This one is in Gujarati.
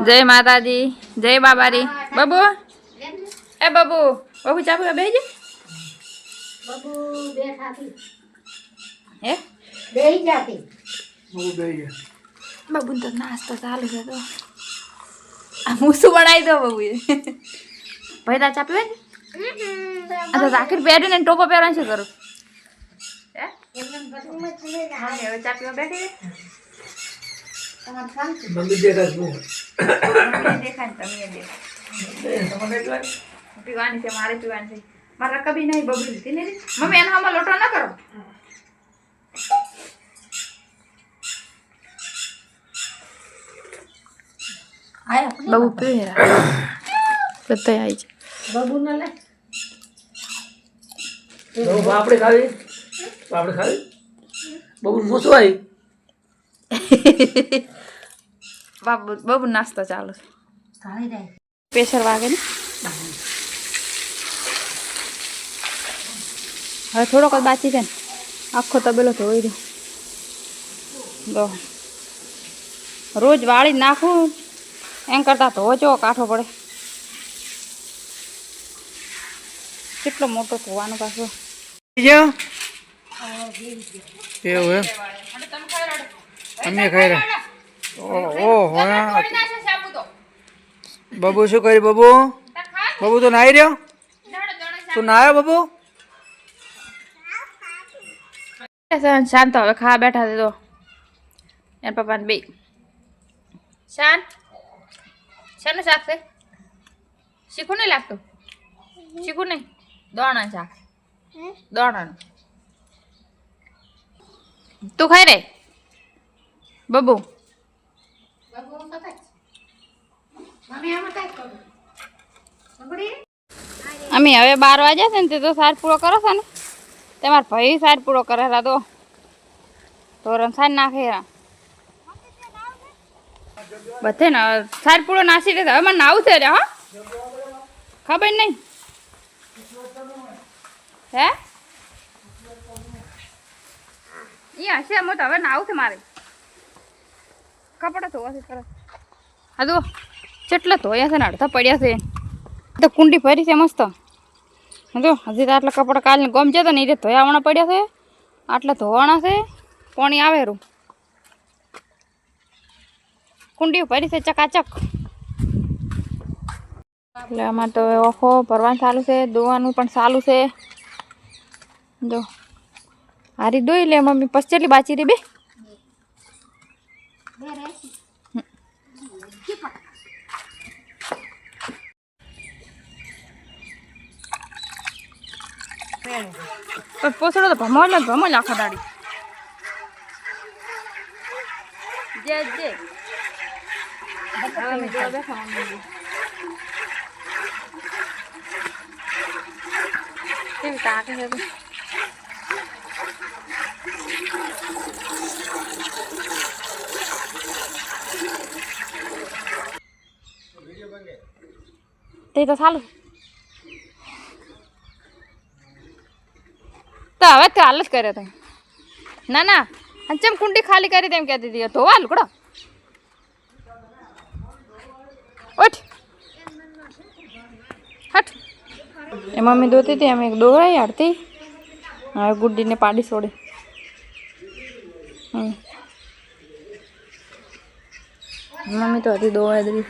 જય માતાજી, જય બાબારી. બાબુ એ બાબુ બાબુ ચાપુ બેહી જા. બાબુ બેઠાથી હે બેહી જાતી. બાબુ બેહી જા. બાબુ તો નાસ્તો ચાલુ છે તો આ મૂસું બનાવી દો બાબુ. ભાઈ તા ચા પીવે ને? આ તો રાખીર પહેરીને ટોપો પહેરવાનું શું કરું? હે હવે ચા પીવા બેઠી મંદિર દેખાય છે. દેખાય ને તમે દેખાય પીવાની છે, મારે પીવાની છે. મારે કભી નહીં બબલી લીધી ને મમ્મી એનો આમાં લોટો ના કરો. બાબુ પીવે બધા આવી છે. બાબુ ને લે બાબુ આપણે ખાવી બાબુ મૂસો આવી. બાબુ નાસ્તો ચાલુ છે. ખાઈ જાય પ્રેશર વાગે ને હવે થોડોક જ બાકી છે ને આખો તબેલો ધોઈ દો. રોજ વાળી નાખું એમ કરતા ધોજો કાઠો પડે. કેટલો મોટો ધોવાનો પાછો એવું એમ અમે ખાઈ રહ્યા. ઓહો બાબુ શું કરી? બાબુ બાબુ તો નાહી રહ્યો? તું નાહ્યો બાબુ? શાંત હવે ખાવા બેઠા છે તો એના પપ્પાને બે શાંત. શાનું શાક છે? શીખું નહીં લાગતું? શીખું નહીં દોણા શાક દોણાનું. તું ખાઈ રે બબુ. અમે હવે 12 વાગ્યા છે ને તે તો સાર પૂરો કરો છો ને તમારા ભાઈ સાર પૂરો કરેલા તો ધોરણ સાર નાખે બધે ને સાર પૂરો નાસી દે. હવે મને નાવું છે હા ખબર નહીં હે એ હશે એમ તો હવે નાવું છે મારે કપડા ધોવાથી તરત. હા તો કેટલા ધોયા છે ને અડધા પડ્યા છે તો કુંડી ભરી છે મસ્ત. જો હજી તો આટલા કપડા કાલને ગમ જતો ને એ ધોયાવાના પડ્યા છે. આટલા ધોવાના છે પાણી આવે રૂ કુંડી ભરી છે ચકાચક. એટલે આમાં તો ઓખો ભરવાનું ચાલુ છે, દોવાનું પણ ચાલુ છે. જો હારી દોઈ લે મમ્મી પછી કેટલી બાચી રહી બે પોસડો તો ભમો આખો દાડી જે જે કેવી તાકે છે તે તો સારું તો હવે તો હાલ જ કર્યો તો ના ના ચમ કુંડી ખાલી કરી તેમ કહેતી હતી ધોવા લુકડો ઉઠ હટ. એ મમ્મી દોતી હતી અમે દોરાઈ હડતી હવે ગુડ્ડીને પાડી છોડે. મમ્મી તો હતી દોવા દરી